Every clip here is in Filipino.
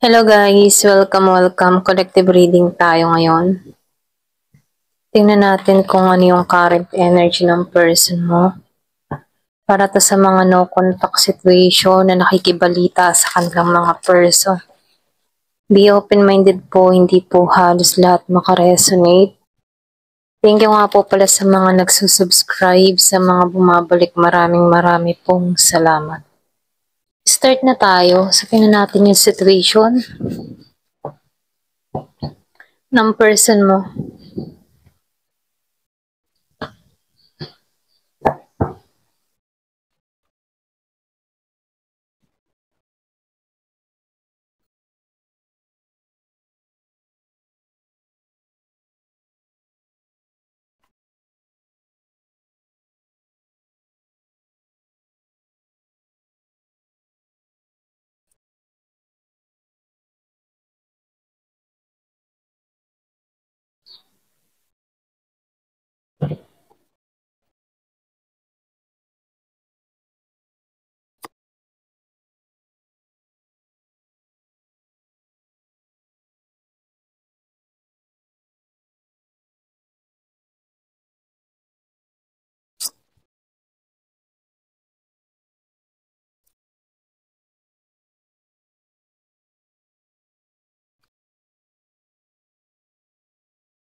Hello guys, welcome. Collective reading tayo ngayon. Tingnan natin kung ano yung current energy ng person mo. Para to sa mga no contact situation na nakikibalita sa kanilang mga person. Be open-minded po, hindi po halos lahat makaresonate. Thank you nga po pala sa mga nagsusubscribe, sa mga bumabalik. Maraming pong salamat. Start na tayo. Sabihin na natin yung situation ng person mo.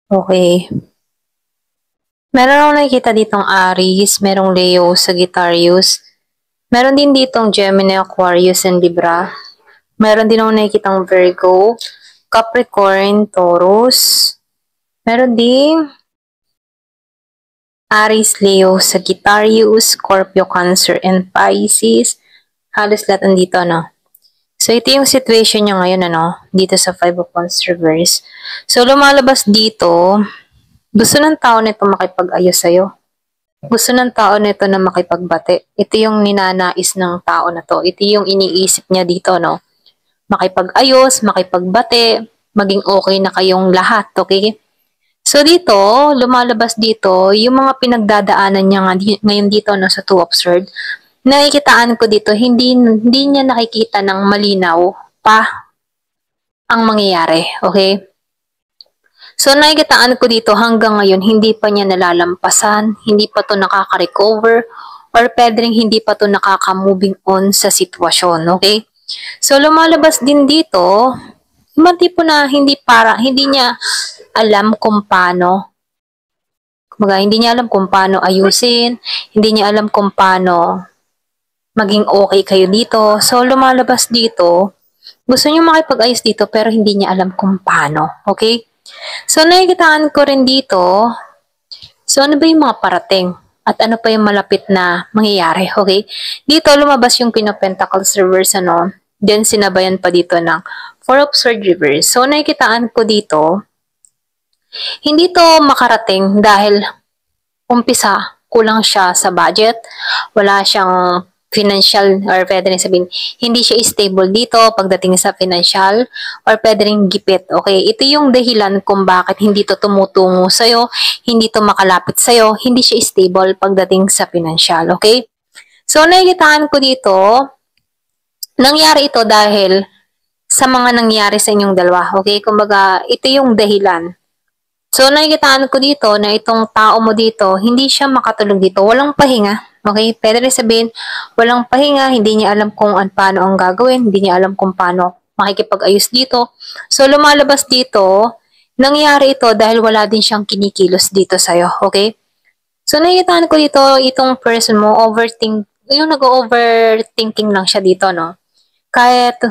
Okay. Meron akong nakikita ditong Aries, merong Leo, Sagittarius. Meron din ditong Gemini, Aquarius, and Libra. Meron din akong nakikitang Virgo, Capricorn, Taurus. Meron din Aries, Leo, Sagittarius, Scorpio, Cancer, and Pisces. Halos lahat andito, no? So, ito yung situation nyo ngayon, ano? Dito sa Five of Wands Reverse. So, lumalabas dito, gusto ng tao nito makipag-ayos sa'yo. Gusto ng tao nito na makipagbati. Ito yung ninanais ng tao na to. Ito yung iniisip niya dito, no? Makipag-ayos, makipagbati, maging okay na kayong lahat, okay? So dito, lumalabas dito, yung mga pinagdadaanan niya ngayon dito, no, sa Two of Swords, nakikitaan ko dito, hindi niya nakikita ng malinaw pa ang mangyayari, okay? So, nakikitaan ko dito hanggang ngayon, hindi pa niya nalalampasan, hindi pa to nakaka-recover, or pwede rin hindi pa to nakaka-moving on sa sitwasyon, okay? So, lumalabas din dito, yung tipo na hindi niya alam kung paano, hindi niya alam kung paano ayusin, hindi niya alam kung paano maging okay kayo dito. So, lumalabas dito, gusto niyo makipag-ayos dito pero hindi niya alam kung paano, okay? So, nakikitaan ko rin dito, so ano ba yung mga parating? At ano pa yung malapit na mangyayari, okay? Dito, lumabas yung Queen of Pentacles reverse, ano? Then, sinabayan pa dito ng Four of Swords reverse. So, nakikitaan ko dito, hindi to makarating dahil umpisa, kulang siya sa budget, wala siyang financial, or pwede rin sabihin, hindi siya stable dito pagdating sa financial, or pwede rin gipit, okay? Ito yung dahilan kung bakit hindi to tumutungo sa'yo, hindi to makalapit sa'yo, hindi siya stable pagdating sa financial, okay? So, nakikitaan ko dito, nangyari ito dahil sa mga nangyari sa inyong dalawa, okay? Kumbaga, ito yung dahilan. So, nakikitaan ko dito na itong tao mo dito, hindi siya makatulog dito. Walang pahinga. Okay? Pwede rin sabihin, walang pahinga, hindi niya alam kung paano ang gagawin, hindi niya alam kung paano makikipag-ayos dito. So, lumalabas dito, nangyari ito dahil wala din siyang kinikilos dito sa'yo. Okay? So, nakikitaan ko dito, itong person mo, yung nag-overthinking lang siya dito, no? Kahit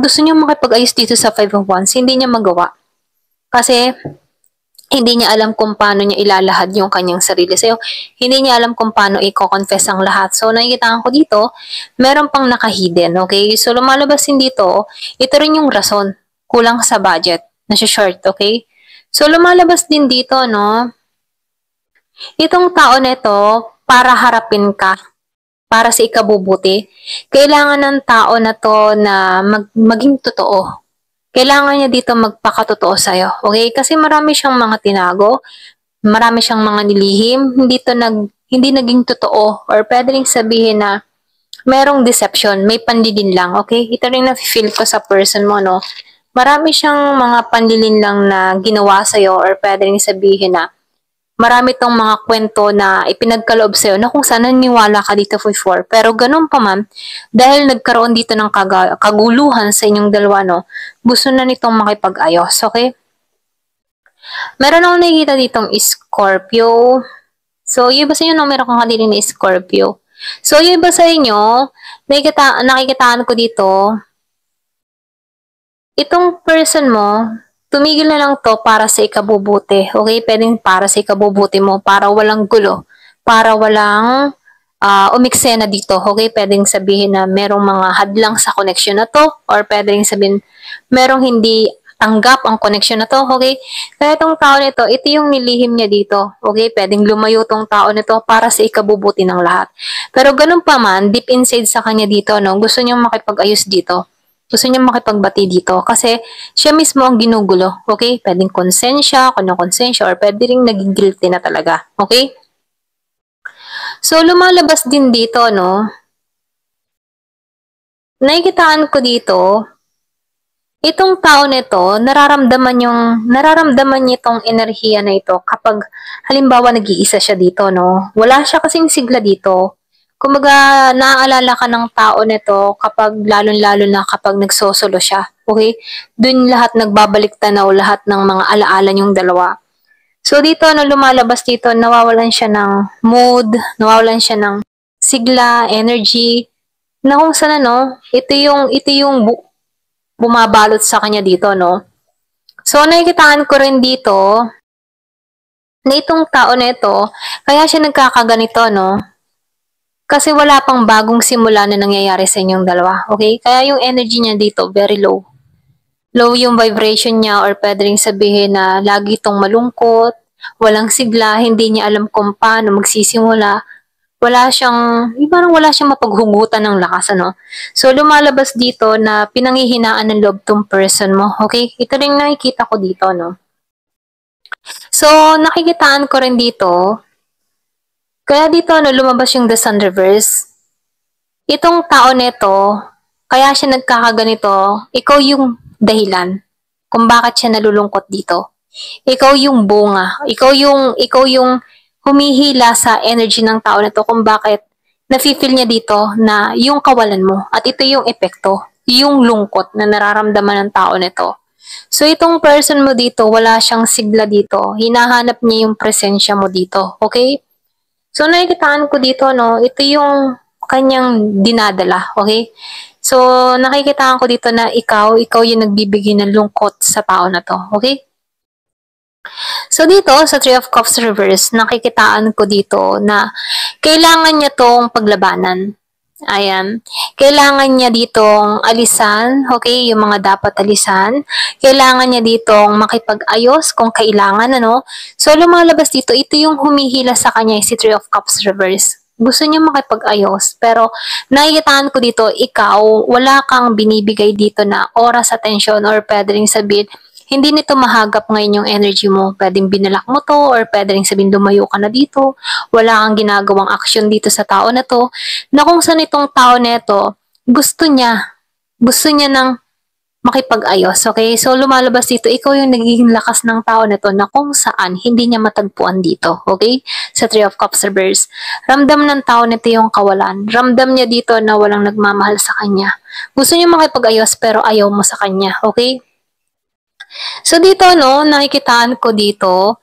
gusto niya makipag-ayos dito sa Five of Wands, hindi niya magawa. Kasi, hindi niya alam kung paano niya ilalahad yung kanyang sarili sa'yo. Hindi niya alam kung paano i-confess ang lahat. So, nakikita ko dito, meron pang naka-hidden, okay? So, lumalabas din dito, ito rin yung rason. Kulang sa budget. Nasa-short, okay? So, lumalabas din dito, no? Itong tao nito, para harapin ka, para sa ikabubuti, kailangan ng tao na to na maging totoo. Kailangan niya dito magpakatotoo sa'yo, okay? Kasi marami siyang mga tinago, marami siyang mga nilihim, hindi naging totoo, or pwede rin sabihin na merong deception, may panlilin lang, okay? Ito rin na-feel ko sa person mo, no? Marami siyang mga panlilin lang na ginawa sa'yo or pwede rin sabihin na marami tong mga kwento na ipinagkaloob sa'yo na kung saan naniwala ka dito before. Pero ganun pa man, dahil nagkaroon dito ng kaguluhan sa inyong dalawa, no? Gusto na nitong makipag-ayos, okay? Meron akong nakikita ditong Scorpio. So, yung iba sa inyo, no, meron kang kadiri na Scorpio. So, yung iba sa inyo, nakikitaan ko dito, itong person mo, tumigil na lang to para sa ikabubuti. Okay? Pwedeng para sa ikabubuti mo, para walang gulo, para walang umiksena dito. Okay? Pwedeng sabihin na merong mga hadlang sa connection na to, or pwedeng sabihin merong hindi tanggap ang connection na to, okay? Kaya itong tao nito, ito yung nilihim niya dito, okay? Pwedeng lumayo tong tao nito para sa ikabubuti ng lahat. Pero ganun pa man, deep inside sa kanya dito, no, gusto niyang makipag-ayos dito. Gusto niyang makipagbati dito kasi siya mismo ang ginugulo, okay? Pwedeng konsensya, konsensya, or pwede ring naging guilty na talaga, okay? So, lumalabas din dito, no? Nakikitaan ko dito, itong tao nito, nararamdaman niya itong enerhiya na ito kapag halimbawa nag-iisa siya dito, no? Wala siya kasing sigla dito. Kumbaga, naaalala ka ng tao nito kapag lalo-lalo na kapag nagsosolo siya. Okay? Doon lahat nagbabalik tanaw, lahat ng mga alaala niyong dalawa. So dito, no, lumalabas dito, nawawalan siya ng mood, nawawalan siya ng sigla, energy, na kung saan, no? Ito yung bumabalot sa kanya dito, no? So, nakikitaan ko rin dito na itong tao na ito, kaya siya nagkakaganito, no? Kasi wala pang bagong simula na nangyayari sa inyong dalawa, okay? Kaya yung energy niya dito, very low. Low yung vibration niya, or pwede rin sabihin na lagi itong malungkot, walang sigla, hindi niya alam kung paano magsisimula. Parang wala siyang mapaghugutan ng lakas, ano? So, lumalabas dito na pinanghihinaan ng loob tong person mo, okay? Ito rin nakikita ko dito, no? So, nakikitaan ko rin dito, kaya dito, no, lumabas yung The Sun Reverse. Itong tao nito, kaya siya nagkakaganito, ikaw yung dahilan kung bakit siya nalulungkot dito. Ikaw yung bunga, ikaw yung humihila sa energy ng tao na to kung bakit nafe-feel niya dito na yung kawalan mo. At ito yung epekto, yung lungkot na nararamdaman ng tao nito. So, itong person mo dito, wala siyang sigla dito. Hinahanap niya yung presensya mo dito. Okay? So, nakikitaan ko dito, no, ito yung kanyang dinadala. Okay? So, nakikitaan ko dito na ikaw yung nagbibigay ng lungkot sa tao na to. Okay? So, dito, sa Three of Cups Reverse, nakikitaan ko dito na kailangan niya tong paglabanan. Ayan. Kailangan niya ditong alisan, okay, yung mga dapat alisan. Kailangan niya ditong makipag-ayos kung kailangan, ano. So, lumalabas dito, ito yung humihila sa kanya, si Three of Cups Reverse. Gusto niya makipag-ayos, pero nakikitaan ko dito, ikaw, wala kang binibigay dito na oras, attention, or pwede rin sabihin, hindi nito mahagap ngayon yung energy mo. Pwedeng binalak mo to, or pwede rin sabihin lumayo ka na dito. Wala kang ginagawang action dito sa tao na to. Na kung saan itong tao na ito, gusto niya ng makipag-ayos. Okay? So, lumalabas dito, ikaw yung nagiging lakas ng tao na to na kung saan hindi niya matagpuan dito. Okay? Sa Three of Cups Reverse. Ramdam ng tao nito yung kawalan. Ramdam niya dito na walang nagmamahal sa kanya. Gusto niya makipag-ayos pero ayaw mo sa kanya. Okay? So, dito, no, nakikitaan ko dito,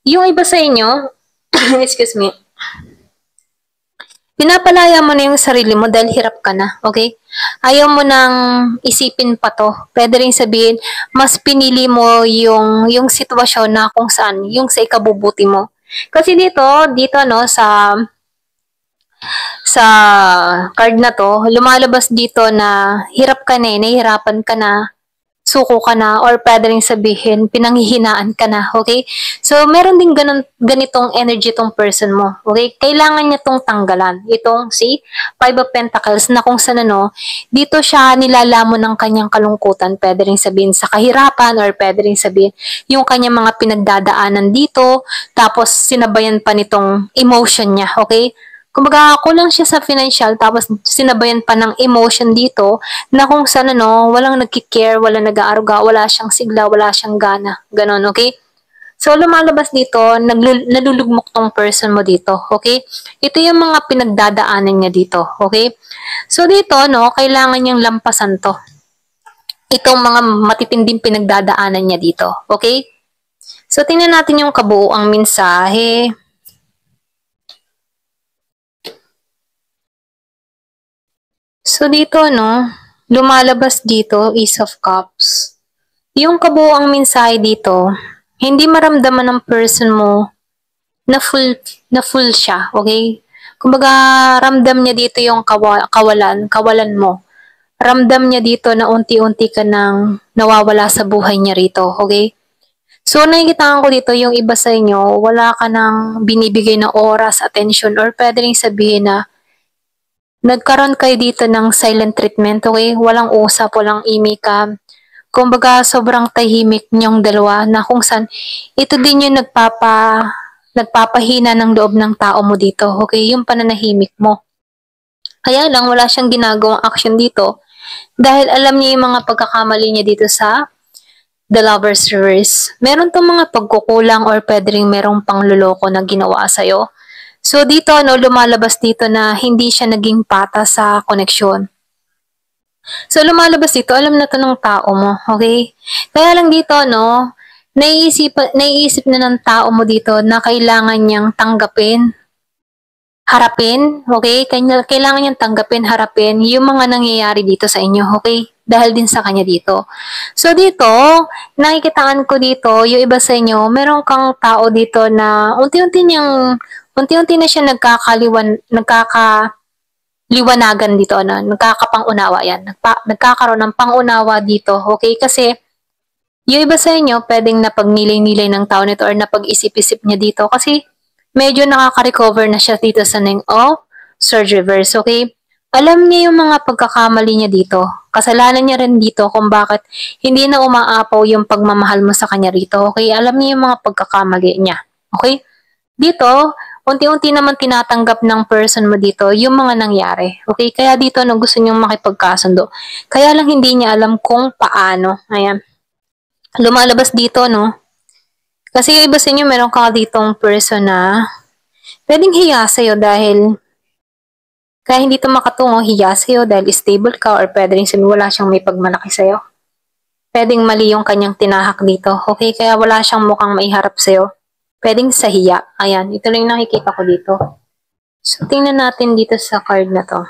yung iba sa inyo, excuse me, pinapalaya mo na yung sarili mo dahil hirap ka na, okay? Ayaw mo nang isipin pa to. Pwede rin sabihin, mas pinili mo yung sitwasyon na kung saan, yung sa ikabubuti mo. Kasi dito, no, sa card na to, lumalabas dito na hirap ka na, nahihirapan ka na, suko ka na, or pwede rin sabihin, pinanghihinaan ka na, okay? So, meron din ganitong energy tong person mo, okay? Kailangan niya tong tanggalan. Itong si Five of Pentacles na kung saan, ano, dito siya nilalamon ng kanyang kalungkutan, pwede rin sabihin sa kahirapan, or pwede rin sabihin yung kanyang mga pinagdadaanan dito, tapos sinabayan pa nitong emotion niya, okay? Kumbaga, kulang siya sa financial, tapos sinabayan pa ng emotion dito, na kung saan walang nagki-care, walang nag-aaruga, wala siyang sigla, wala siyang gana. Ganon, okay? So, lumalabas dito, nalulugmok tong person mo dito, okay? Ito yung mga pinagdadaanan niya dito, okay? So, dito, kailangan niyang lampasan to. Itong mga matitinding pinagdadaanan niya dito, okay? So, tingnan natin yung kabuuang mensahe. So, dito, lumalabas dito, Ace of Cups. Yung kabuuang mensahe dito, hindi maramdaman ng person mo na full siya, okay? Kumbaga, ramdam niya dito yung kawalan mo. Ramdam niya dito na unti-unti ka nang nawawala sa buhay niya rito, okay? So, nakikita ko dito yung iba sa inyo, wala ka nang binibigay na oras, attention, or pwede rin sabihin na nagkaroon kayo dito ng silent treatment, okay? Walang usap, walang imika. Kumbaga, sobrang tahimik niyong dalawa na kung saan ito din yung nagpapahina ng loob ng tao mo dito, okay? Yung pananahimik mo. Kaya lang, wala siyang ginagawang action dito dahil alam niya yung mga pagkakamali niya dito sa The Lover's Reverse. Meron tong mga pagkukulang or pwede rin merong pangluloko na ginawa sa'yo. So dito, lumalabas dito na hindi siya naging patas sa koneksyon. So lumalabas dito, alam na to ng tao mo, okay? Kaya lang dito, naiisip na ng tao mo dito na kailangan niyang tanggapin, harapin, okay? Kailangan niyang tanggapin, harapin yung mga nangyayari dito sa inyo, okay? Dahil din sa kanya dito. So dito, nakikitaan ko dito, yung iba sa inyo, meron kang tao dito na unti-unti na siya nagkakaliwanagan dito, nagkakapang-unawa yan. Nagkakaroon ng pang-unawa dito, okay? Kasi yung iba sa inyo, pwedeng napagnilay-nilay ng tao nito or napag-isip-isip niya dito kasi medyo nakaka-recover na siya dito sa Nine of Swords Reverse, okay? Alam niya yung mga pagkakamali niya dito. Kasalanan niya rin dito kung bakit hindi na umaapaw yung pagmamahal mo sa kanya rito, okay? Alam niya yung mga pagkakamali niya, okay? Dito, unti-unti naman tinatanggap ng person mo dito yung mga nangyari, okay? Kaya dito, gusto niyong makipagkasundo. Kaya lang hindi niya alam kung paano. Ayan. Lumalabas dito, kasi yung iba sa inyo, meron ka ditong person na pwedeng hiya sa'yo dahil kaya hindi ito makatungo, hiya sa'yo dahil stable ka or pwede rin sabihin wala siyang may pagmalaki sa'yo. Pwedeng mali yung kanyang tinahak dito. Okay, kaya wala siyang mukhang maiharap sa'yo. Pwedeng sa hiya. Ayan, ito lang yung nakikita ko dito. So, tingnan natin dito sa card na to.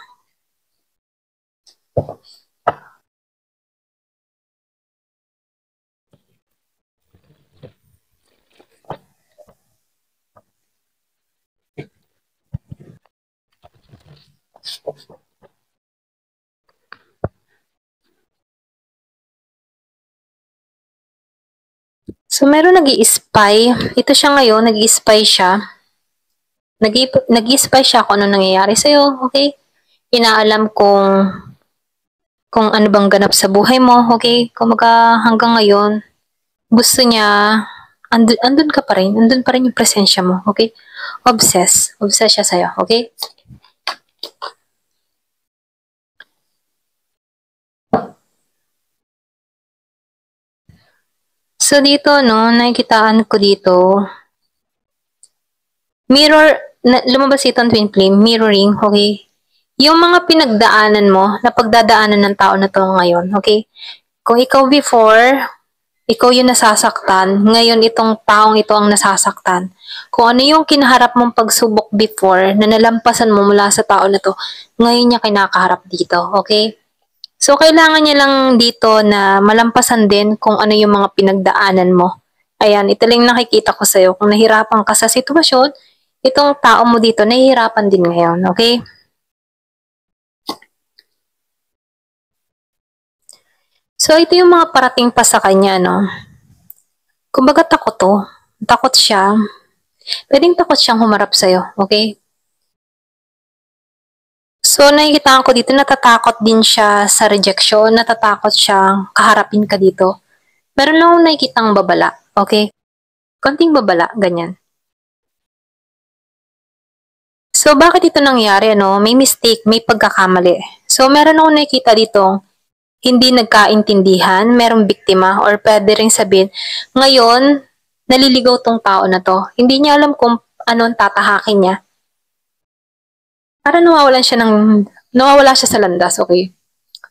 So, meron nag-i-spy. Ito siya ngayon, nag-i-spy siya. Nag-i-spy siya kung ano nangyayari sa'yo, okay? Inaalam kung ano bang ganap sa buhay mo, okay? Kumaga hanggang ngayon, gusto niya, andun ka pa rin, andun pa rin yung presensya mo, okay? Obsessed siya sa'yo, okay? So dito, nakikitaan ko dito, lumabas itong twin flame, mirroring, okay? Yung mga pinagdaanan mo, na pagdadaanan ng tao na to ngayon, okay? Kung ikaw before, ikaw yung nasasaktan, ngayon itong taong ito ang nasasaktan. Kung ano yung kinaharap mong pagsubok before, na nalampasan mo mula sa tao na to, ngayon niya kinakaharap dito, okay? So, kailangan niya lang dito na malampasan din kung ano yung mga pinagdaanan mo. Ayan, ito lang nakikita ko sa'yo. Kung nahirapan ka sa sitwasyon, itong tao mo dito, nahihirapan din ngayon, okay? So, ito yung mga parating pa sa kanya, Kumbaga takot to. Takot siya. Pwedeng takot siyang humarap sa'yo, okay? So, nakikita ko dito, natatakot din siya sa rejection, natatakot siyang kaharapin ka dito. Meron lang akong nakikitang babala, okay? Konting babala, ganyan. So, bakit ito nangyari, ano? May mistake, may pagkakamali. So, meron ako nakikita dito, hindi nagkaintindihan, merong biktima, or pwede rin sabihin, ngayon, naliligaw tong tao na to. Hindi niya alam kung anong tatahakin niya. Para nawawala siya sa landas, okay?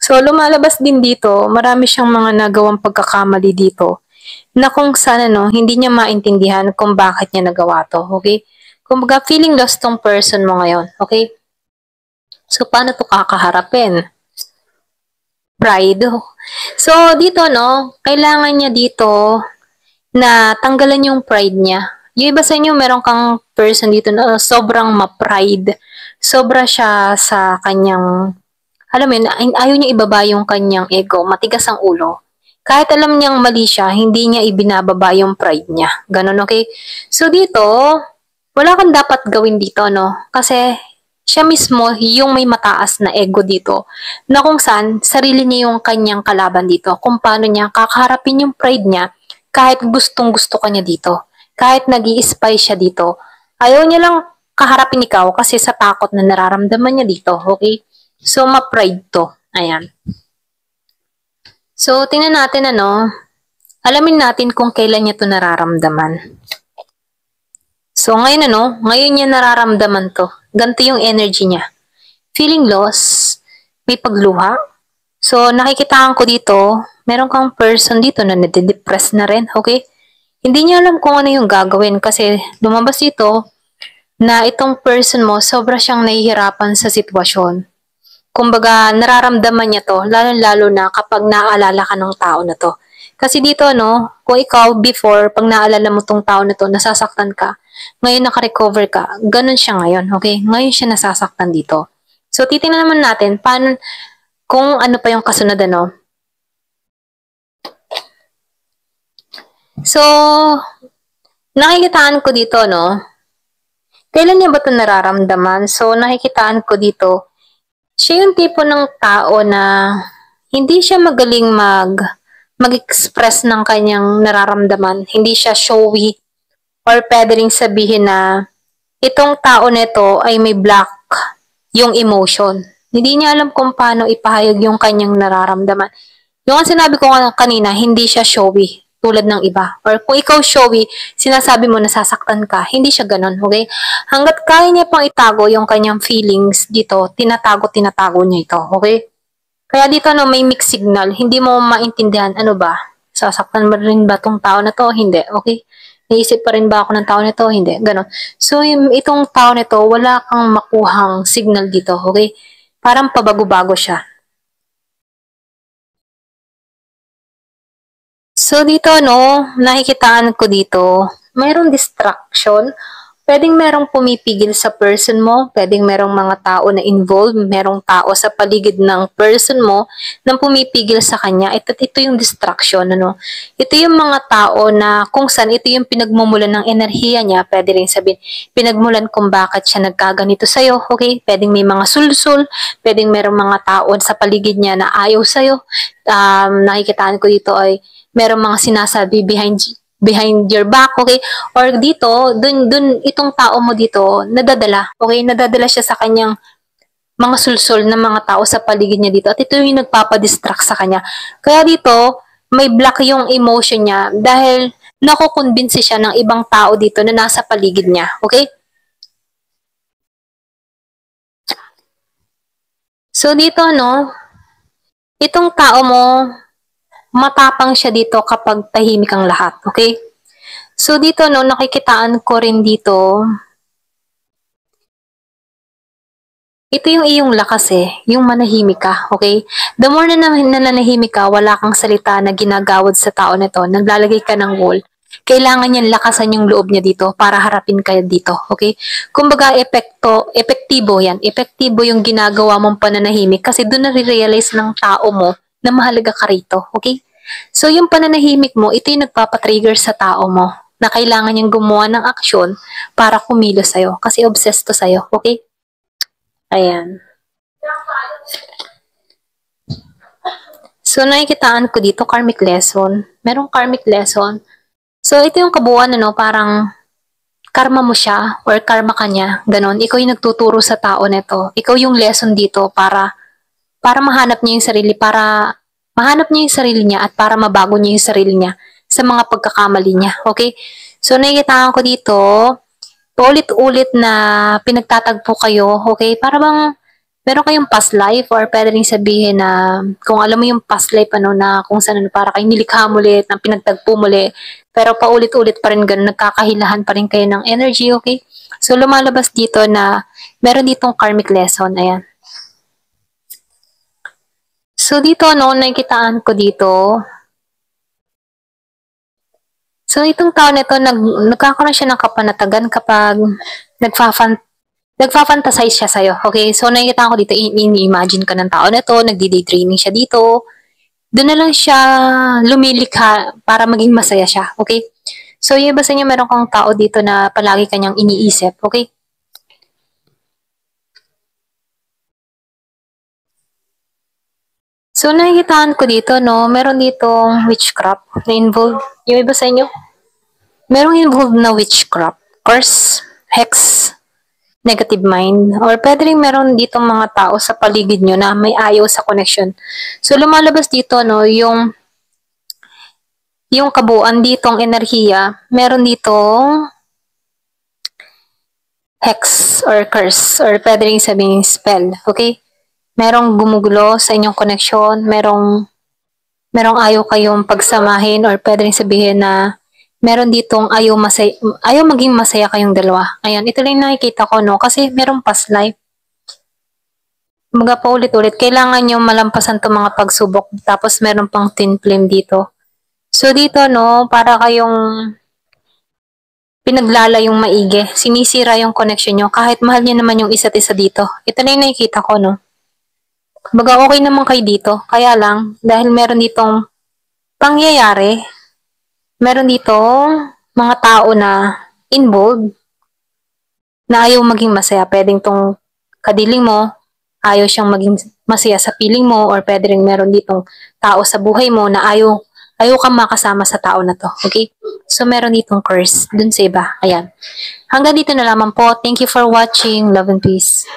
So, lumalabas din dito, marami siyang mga nagawang pagkakamali dito na kung saan hindi niya maintindihan kung bakit niya nagawa to, okay? Kumbaga, feeling lost tong person mo ngayon, okay? So, paano to kakaharapin? Pride. So, dito, kailangan niya dito na tanggalan yung pride niya. Yung iba sa inyo, meron kang person dito na sobrang ma-pride. Sobra siya sa kanyang, alam mo yun, ayaw niya ibaba yung kanyang ego. Matigas ang ulo. Kahit alam niyang mali siya, hindi niya ibinababa yung pride niya. Ganun, okay? So, dito, wala kang dapat gawin dito, Kasi, siya mismo yung may mataas na ego dito na kung saan sarili niya yung kanyang kalaban dito kung paano niya kakaharapin yung pride niya kahit gustong gusto ka niya dito kahit nag-i-spy siya dito ayaw niya lang kaharapin ikaw kasi sa takot na nararamdaman niya dito, okay? So ma-pride to, ayan. So tingnan natin alamin natin kung kailan niya to nararamdaman. So ngayon ngayon niya nararamdaman to. Ganito yung energy niya. Feeling loss, may pagluha. So, nakikitaan ko dito, meron kang person dito na nade-depress na rin, okay? Hindi niya alam kung ano yung gagawin kasi lumabas dito na itong person mo, sobra siyang nahihirapan sa sitwasyon. Kumbaga, nararamdaman niya to, lalo-lalo na kapag naaalala ka ng tao na to. Kasi dito, kung ikaw before, pag naalala mo tong tao na to, nasasaktan ka, ngayon nakarecover ka, ganun siya ngayon, okay? Ngayon siya nasasaktan dito. So, titingnan naman natin paano, kung ano pa yung kasunod, So, nakikitaan ko dito, kailan niya ba ito nararamdaman? So, nakikitaan ko dito, siya yung tipo ng tao na hindi siya magaling mag-express ng kanyang nararamdaman. Hindi siya showy or pwede rin sabihin na itong tao nito ay may block yung emotion. Hindi niya alam kung paano ipahayag yung kanyang nararamdaman. Yung ang sinabi ko kanina, hindi siya showy tulad ng iba. Or kung ikaw showy, sinasabi mo nasasaktan ka, hindi siya ganun, okay? Hanggat kaya niya pang itago yung kanyang feelings dito, tinatago niya ito, okay? Kaya dito may mixed signal, hindi mo maintindihan, ano ba? Sasaktan mo rin ba tong tao na to? Hindi, okay? Naisip pa rin ba ako ng tao nito? Hindi, ganun. So, itong tao nito, wala kang makuhang signal dito, okay? Parang pabago-bago siya. So, dito, nakikitaan ko dito, mayroong distraction. Pwedeng merong pumipigil sa person mo, pwedeng merong mga tao na involved, merong tao sa paligid ng person mo na pumipigil sa kanya. Ito yung distraction, Ito yung mga tao na kung saan ito yung pinagmumulan ng enerhiya niya, pwede rin sabihin, pinagmulan kung bakit siya nagkaganito sa'yo, okay? Pwedeng may mga sulsul, pwedeng merong mga tao sa paligid niya na ayaw sa'yo. Nakikitaan ko dito ay merong mga sinasabi behind your back, okay? Or dito, dun itong tao mo dito, nadadala, okay? Nadadala siya sa kanyang mga sulsol ng mga tao sa paligid niya dito. At ito yung nagpapadistract sa kanya. Kaya dito, may block yung emotion niya dahil nakukonbinsi siya ng ibang tao dito na nasa paligid niya, okay? So dito, itong tao mo, matapang siya dito kapag tahimik ang lahat, okay? So dito nakikitaan ko rin dito, ito yung iyong lakas yung manahimik ka, okay? The more na nananahimik ka, wala kang salita na ginagawad sa tao nito, naglalagay ka ng wall, kailangan niyan lakasan yung loob niya dito para harapin ka dito, okay? Kumbaga, epektibo yan. Epektibo yung ginagawa mong pananahimik kasi doon nare-realize ng tao mo na mahalaga ka rito, okay? So, yung pananahimik mo, ito yung nagpapatrigger sa tao mo na kailangan niyang gumawa ng aksyon para kumilos sa'yo kasi obsessed to sa'yo, okay? Ayan. So, nakikitaan ko dito, karmic lesson. Merong karmic lesson. So, ito yung kabuuan, parang karma mo siya or karma ka niya. Ganon. Ikaw yung nagtuturo sa tao nito. Ikaw yung lesson dito para mahanap niya yung sarili, para mahanap niya yung sarili niya at para mabago niya yung sarili niya sa mga pagkakamali niya. Okay? So, nakikitaan ko dito, paulit-ulit na pinagtatagpo kayo, okay? Para bang meron kayong past life or pwede rin sabihin na kung alam mo yung past life ano na kung saan para kayong nilikha muli, na pinagtagpo muli, pero paulit-ulit pa rin ganun, nagkakahilahan pa rin kayo ng energy, okay? So, lumalabas dito na meron ditong karmic lesson, ayan. So, dito, no, nakikitaan ko dito, so, itong tao na ito, nagkakaroon siya ng kapanatagan kapag nagfa-fantasize siya sa'yo. Okay? So, nakikita ko dito, ini-imagine ka ng tao na to, nagdi-daydreaming siya dito. Doon na lang siya lumilikha para maging masaya siya. Okay? So, yung iba sa inyo, meron kang tao dito na palagi kanyang iniisip. Okay? So, nakikitaan ko dito, no, meron ditong witchcraft na involved. Yung iba sa inyo, merong involved na witchcraft, curse, hex, negative mind, or pwede rin meron dito mga tao sa paligid nyo na may ayaw sa connection. So, lumalabas dito, no, yung kabuuan ditong enerhiya, meron ditong hex or curse, or pwede rin sabihin spell, okay? Merong gumugulo sa inyong connection, merong ayaw kayong pagsamahin, or pwede rin sabihin na meron ditong ayaw maging masaya kayong dalawa. Ayan, ito lang nakikita ko, no? Kasi merong past life. Mga paulit-ulit, kailangan nyo malampasan itong mga pagsubok. Tapos meron pang twin flame dito. So dito, no, para kayong pinaglalayong maigi. Sinisira yung connection nyo. Kahit mahal nyo naman yung isa't isa dito. Ito na yung nakikita ko, no? Baga okay naman kayo dito. Kaya lang, dahil meron ditong pangyayari, meron ditong mga tao na involved na ayaw maging masaya. Pwedeng tong kadiling mo, ayaw siyang maging masaya sa feeling mo, or pwede rin meron ditong tao sa buhay mo na ayaw kang makasama sa tao na to. Okay? So, meron ditong curse dun sa iba. Ayan. Hanggang dito na lamang po. Thank you for watching. Love and peace.